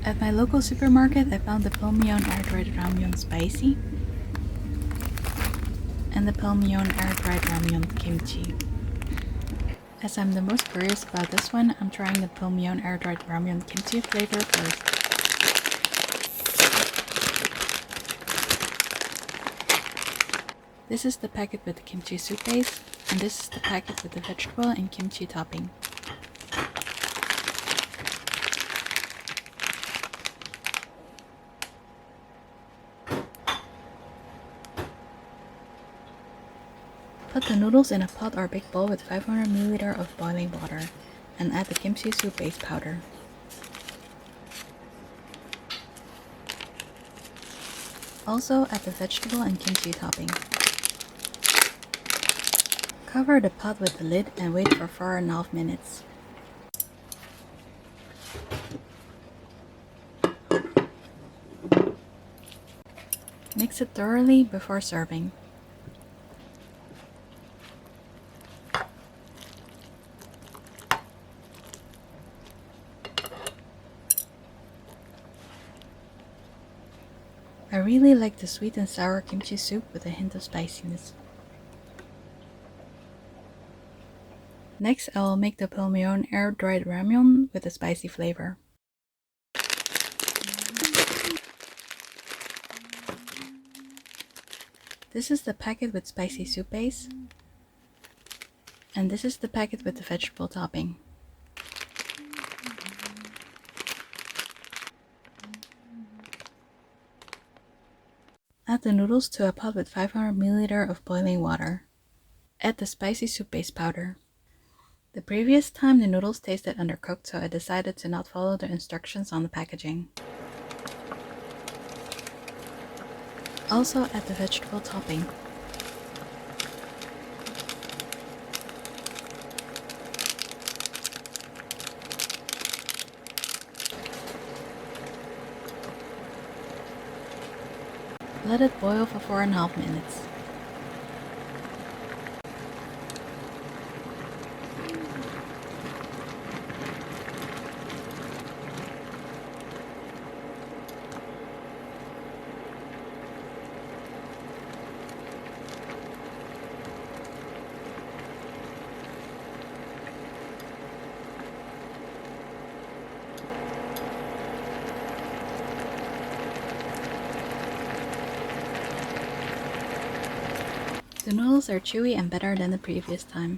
At my local supermarket, I found the Pulmuone air-dried ramyun spicy and the Pulmuone air-dried ramyun kimchi. As I'm the most curious about this one, I'm trying the Pulmuone air-dried ramyun kimchi flavor first. This is the packet with the kimchi soup base, and this is the packet with the vegetable and kimchi topping. Put the noodles in a pot or big bowl with 500 ml of boiling water, and add the kimchi soup base powder. Also add the vegetable and kimchi topping. Cover the pot with the lid and wait for 4.5 minutes. Mix it thoroughly before serving. I really like the sweet and sour kimchi soup with a hint of spiciness. Next, I will make the Pulmuone air-dried ramyun with a spicy flavor. This is the packet with spicy soup base, and this is the packet with the vegetable topping. Add the noodles to a pot with 500 ml of boiling water. Add the spicy soup base powder. The previous time the noodles tasted undercooked, so I decided to not follow the instructions on the packaging. Also add the vegetable topping. Let it boil for 4.5 minutes. The noodles are chewy and better than the previous time.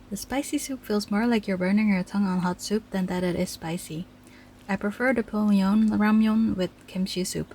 The spicy soup feels more like you're burning your tongue on hot soup than that it is spicy. I prefer the Pulmuone ramyun with kimchi soup.